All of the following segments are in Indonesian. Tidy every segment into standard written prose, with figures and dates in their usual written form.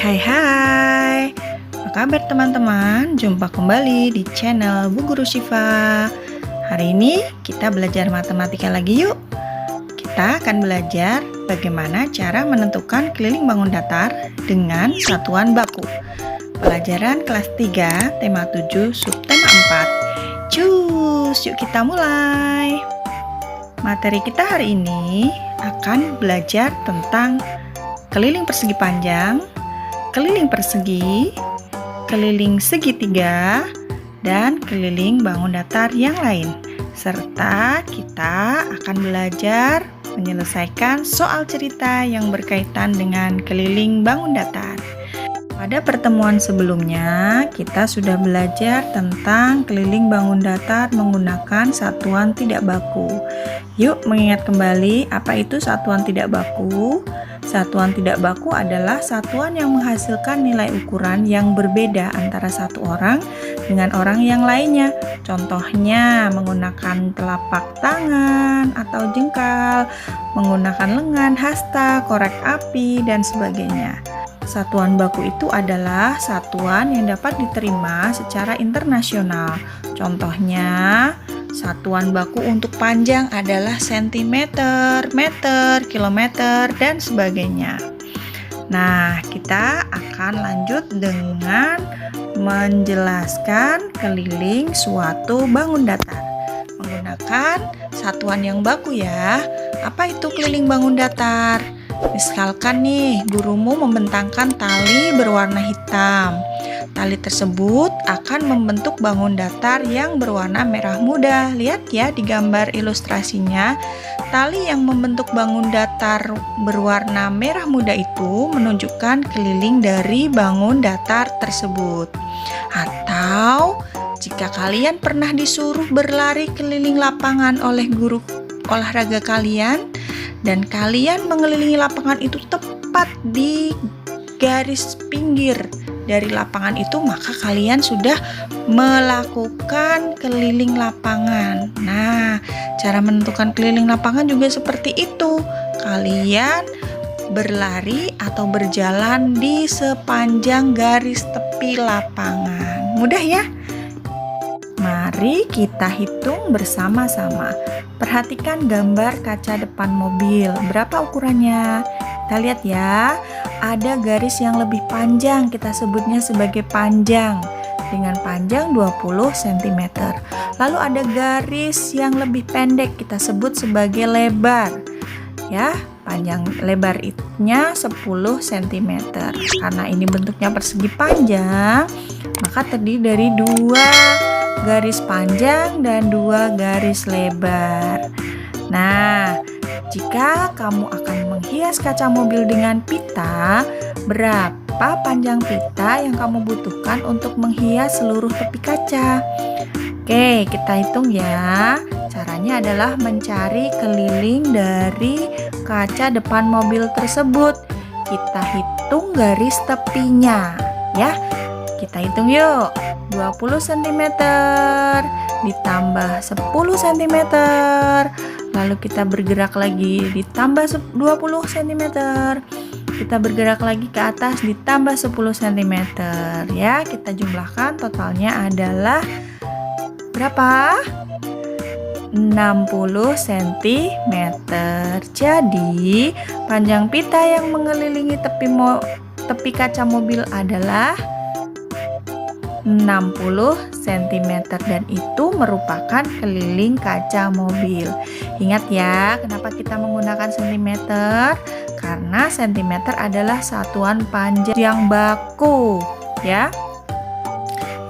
Hai, apa kabar teman-teman? Jumpa kembali di channel Bu Guru Syifa. Hari ini kita belajar matematika lagi yuk. Kita akan belajar bagaimana cara menentukan keliling bangun datar dengan satuan baku. Pelajaran kelas 3, tema 7, subtema 4. Cus, yuk kita mulai. Materi kita hari ini akan belajar tentang keliling persegi panjang, keliling persegi, keliling segitiga, dan keliling bangun datar yang lain. Serta kita akan belajar menyelesaikan soal cerita yang berkaitan dengan keliling bangun datar. Pada pertemuan sebelumnya, kita sudah belajar tentang keliling bangun datar menggunakan satuan tidak baku. Yuk mengingat kembali apa itu satuan tidak baku. Satuan tidak baku adalah satuan yang menghasilkan nilai ukuran yang berbeda antara satu orang dengan orang yang lainnya. Contohnya menggunakan telapak tangan atau jengkal, menggunakan lengan, hasta, korek api, dan sebagainya. Satuan baku itu adalah satuan yang dapat diterima secara internasional. Contohnya, satuan baku untuk panjang adalah sentimeter, meter, kilometer, dan sebagainya. Nah, kita akan lanjut dengan menjelaskan keliling suatu bangun datar menggunakan satuan yang baku ya. Apa itu keliling bangun datar? Misalkan nih, gurumu membentangkan tali berwarna hitam. Tali tersebut akan membentuk bangun datar yang berwarna merah muda. Lihat ya di gambar ilustrasinya. Tali yang membentuk bangun datar berwarna merah muda itu menunjukkan keliling dari bangun datar tersebut. Atau jika kalian pernah disuruh berlari keliling lapangan oleh guru olahraga kalian, dan kalian mengelilingi lapangan itu tepat di garis pinggir dari lapangan itu, maka kalian sudah melakukan keliling lapangan. Nah, cara menentukan keliling lapangan juga seperti itu. Kalian berlari atau berjalan di sepanjang garis tepi lapangan. Mudah ya? Mari kita hitung bersama-sama. Perhatikan gambar kaca depan mobil. Berapa ukurannya? Kita lihat ya. Ada garis yang lebih panjang, kita sebutnya sebagai panjang, dengan panjang 20 cm. Lalu ada garis yang lebih pendek, kita sebut sebagai lebar. Ya, panjang lebarnya 10 cm. Karena ini bentuknya persegi panjang, maka terdiri dari 2 garis panjang dan 2 garis lebar. Nah, jika kamu akan menghias kaca mobil dengan pita, berapa panjang pita yang kamu butuhkan untuk menghias seluruh tepi kaca? Oke, kita hitung ya. Caranya adalah mencari keliling dari kaca depan mobil tersebut. Kita hitung garis tepinya, ya. Kita hitung yuk. 20 cm ditambah 10 cm. Lalu kita bergerak lagi ditambah 20 cm. Kita bergerak lagi ke atas ditambah 10 cm. Ya, kita jumlahkan totalnya adalah berapa? 60 cm. Jadi, panjang pita yang mengelilingi tepi kaca mobil adalah 60 cm dan itu merupakan keliling kaca mobil. Ingat ya, kenapa kita menggunakan cm? Karena cm adalah satuan panjang yang baku, ya,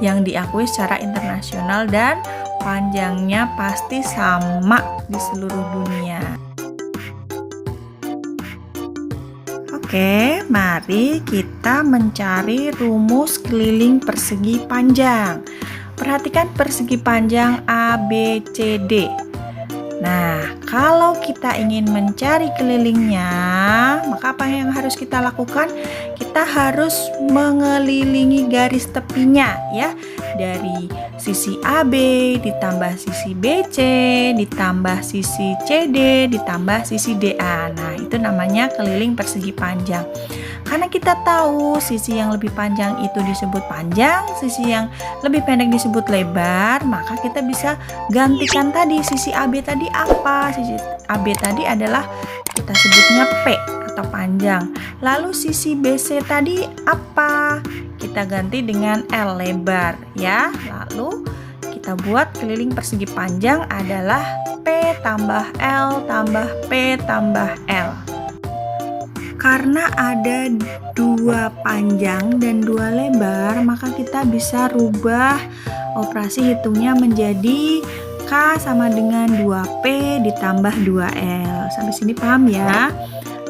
yang diakui secara internasional dan panjangnya pasti sama di seluruh dunia. Oke, mari kita mencari rumus keliling persegi panjang. Perhatikan persegi panjang ABCD. Nah, kalau kita ingin mencari kelilingnya, maka apa yang harus kita lakukan? Kita harus mengelilingi garis tepinya, ya. dari sisi AB ditambah sisi BC ditambah sisi CD ditambah sisi DA. Nah, itu namanya keliling persegi panjang. Karena kita tahu sisi yang lebih panjang itu disebut panjang, sisi yang lebih pendek disebut lebar, maka kita bisa gantikan tadi sisi AB tadi apa? Sisi AB tadi adalah kita sebutnya P atau panjang. Lalu sisi BC tadi apa? Kita ganti dengan L, lebar ya. Lalu kita buat keliling persegi panjang adalah P tambah L tambah P tambah L. Karena ada 2 panjang dan 2 lebar, maka kita bisa rubah operasi hitungnya menjadi K sama dengan 2P ditambah 2L. Sampai sini paham ya?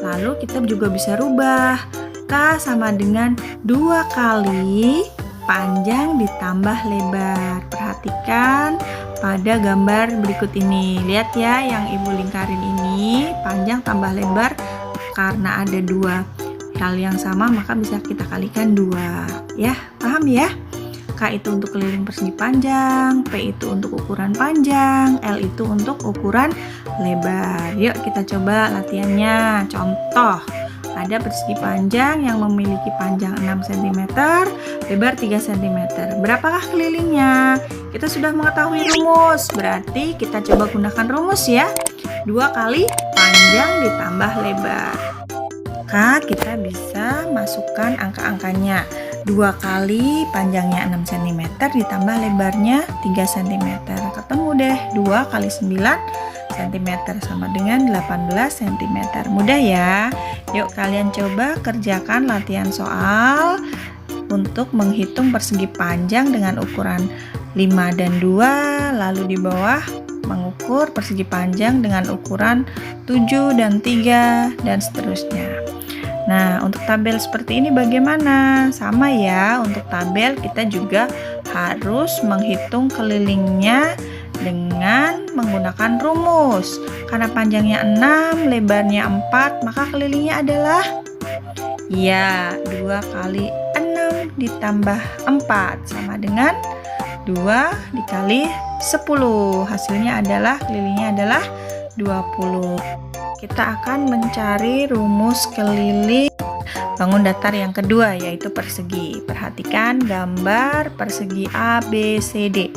Lalu kita juga bisa rubah K sama dengan 2 kali panjang ditambah lebar. Perhatikan pada gambar berikut ini. Lihat ya, yang ibu lingkarin ini panjang tambah lebar. Karena ada 2 hal yang sama, maka bisa kita kalikan 2 ya. Paham ya? K itu untuk keliling persegi panjang, P itu untuk ukuran panjang, L itu untuk ukuran lebar. Yuk kita coba latihannya. Contoh, ada persegi panjang yang memiliki panjang 6 cm, lebar 3 cm. Berapakah kelilingnya? Kita sudah mengetahui rumus, berarti kita coba gunakan rumus ya. 2 kali panjang ditambah lebar. Maka kita bisa masukkan angka-angkanya. 2 kali panjangnya 6 cm ditambah lebarnya 3 cm. Ketemu deh, 2 kali 9 cm sama dengan 18 cm. Mudah ya? Yuk kalian coba kerjakan latihan soal untuk menghitung persegi panjang dengan ukuran 5 dan 2, lalu di bawah mengukur persegi panjang dengan ukuran 7 dan 3 dan seterusnya. Nah, untuk tabel seperti ini bagaimana? Sama ya, untuk tabel kita juga harus menghitung kelilingnya dengan menggunakan rumus. Karena panjangnya 6, lebarnya 4, maka kelilingnya adalah ya 2 kali 6 ditambah 4 sama dengan 2 dikali 10. Hasilnya adalah kelilingnya adalah 20. Kita akan mencari rumus keliling bangun datar yang kedua, yaitu persegi. Perhatikan gambar persegi ABCD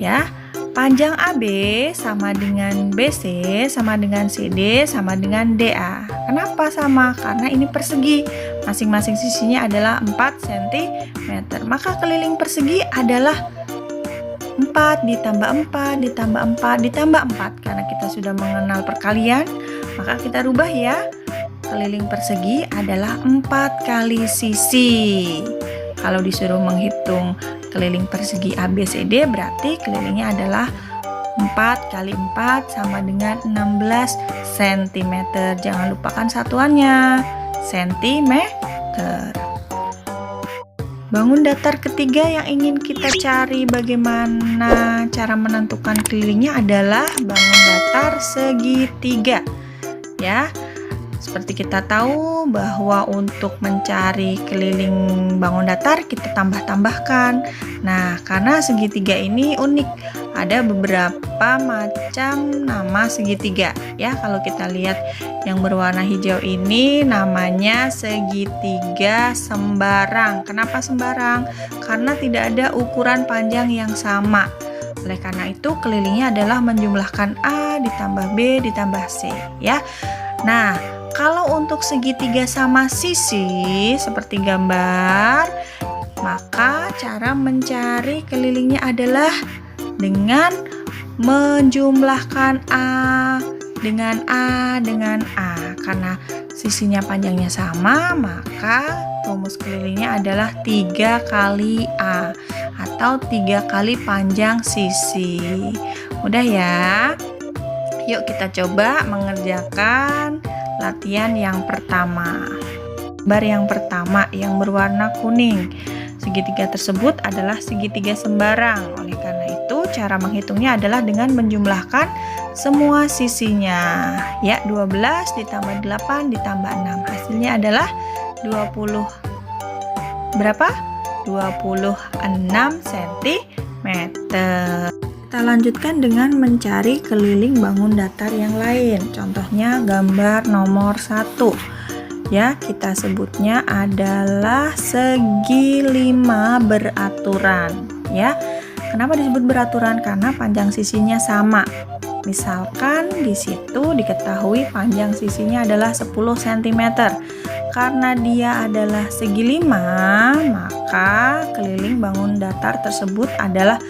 ya. Panjang AB sama dengan BC sama dengan CD sama dengan DA. Kenapa sama? Karena ini persegi. Masing-masing sisinya adalah 4 cm. Maka keliling persegi adalah 4 ditambah 4 ditambah 4 ditambah 4. Karena kita sudah mengenal perkalian, maka kita rubah ya. Keliling persegi adalah 4 kali sisi. Kalau disuruh menghitung keliling persegi ABCD, berarti kelilingnya adalah 4 kali 4 sama dengan 16 cm. Jangan lupakan satuannya, cm. Bangun datar ketiga yang ingin kita cari bagaimana cara menentukan kelilingnya adalah bangun datar segitiga ya. Seperti kita tahu bahwa untuk mencari keliling bangun datar kita tambah-tambahkan. Nah, karena segitiga ini unik, ada beberapa macam nama segitiga ya. Kalau kita lihat yang berwarna hijau ini namanya segitiga sembarang. Kenapa sembarang? Karena tidak ada ukuran panjang yang sama. Oleh karena itu kelilingnya adalah menjumlahkan A ditambah B ditambah C ya. Nah, kalau untuk segitiga sama sisi seperti gambar, maka cara mencari kelilingnya adalah dengan menjumlahkan A dengan A dengan A. Karena sisinya panjangnya sama, maka rumus kelilingnya adalah 3 kali A atau 3 kali panjang sisi. Mudah ya? Yuk kita coba mengerjakan latihan yang pertama. Gambar yang pertama yang berwarna kuning. Segitiga tersebut adalah segitiga sembarang. Oleh karena itu, cara menghitungnya adalah dengan menjumlahkan semua sisinya. Ya, 12 ditambah 8 ditambah 6. Hasilnya adalah 20. Berapa? 26 cm. Kita lanjutkan dengan mencari keliling bangun datar yang lain. Contohnya gambar nomor 1. Ya, kita sebutnya adalah segi 5 beraturan. Ya, kenapa disebut beraturan? Karena panjang sisinya sama. Misalkan di situ diketahui panjang sisinya adalah 10 cm. Karena dia adalah segi 5, maka keliling bangun datar tersebut adalah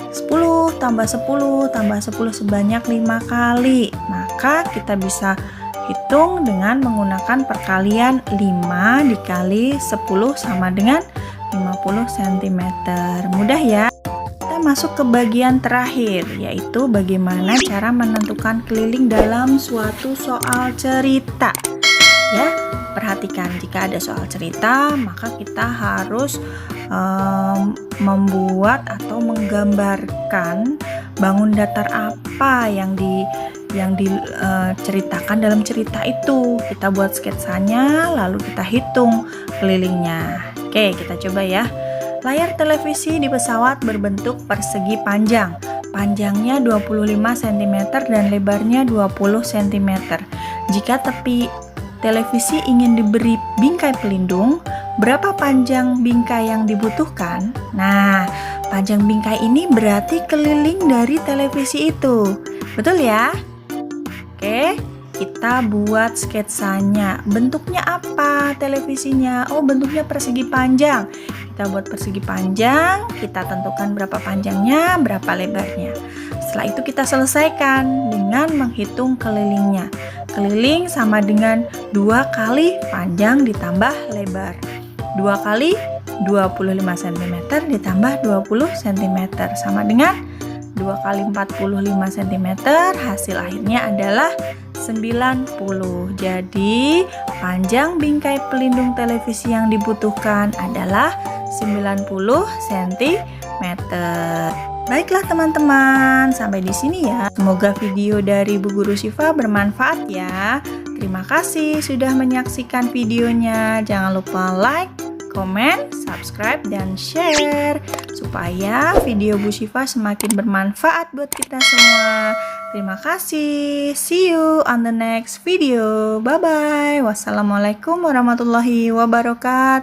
10 tambah 10 tambah 10 sebanyak 5 kali. Maka kita bisa hitung dengan menggunakan perkalian 5 dikali 10 sama dengan 50 cm. Mudah ya? Masuk ke bagian terakhir, yaitu bagaimana cara menentukan keliling dalam suatu soal cerita. Ya, perhatikan jika ada soal cerita, maka kita harus membuat atau menggambarkan bangun datar apa yang diceritakan dalam cerita itu. Kita buat sketsanya, lalu kita hitung kelilingnya. Oke, kita coba ya. Layar televisi di pesawat berbentuk persegi panjang. Panjangnya 25 cm dan lebarnya 20 cm. Jika tepi televisi ingin diberi bingkai pelindung, berapa panjang bingkai yang dibutuhkan? Nah, panjang bingkai ini berarti keliling dari televisi itu. Betul ya? Oke, kita buat sketsanya. Bentuknya apa televisinya? Oh, bentuknya persegi panjang. Kita buat persegi panjang, kita tentukan berapa panjangnya, berapa lebarnya. Setelah itu kita selesaikan dengan menghitung kelilingnya. Keliling sama dengan 2 kali panjang ditambah lebar. 2 kali 25 cm ditambah 20 cm sama dengan 2 kali 45 cm. Hasil akhirnya adalah 90. Jadi panjang bingkai pelindung televisi yang dibutuhkan adalah 90 cm. Baiklah teman-teman, sampai di sini ya. Semoga video dari Bu Guru Syifa bermanfaat ya. Terima kasih sudah menyaksikan videonya. Jangan lupa like, komen, subscribe, dan share supaya video Bu Syifa semakin bermanfaat buat kita semua. Terima kasih. See you on the next video. Bye bye. Wassalamualaikum warahmatullahi wabarakatuh.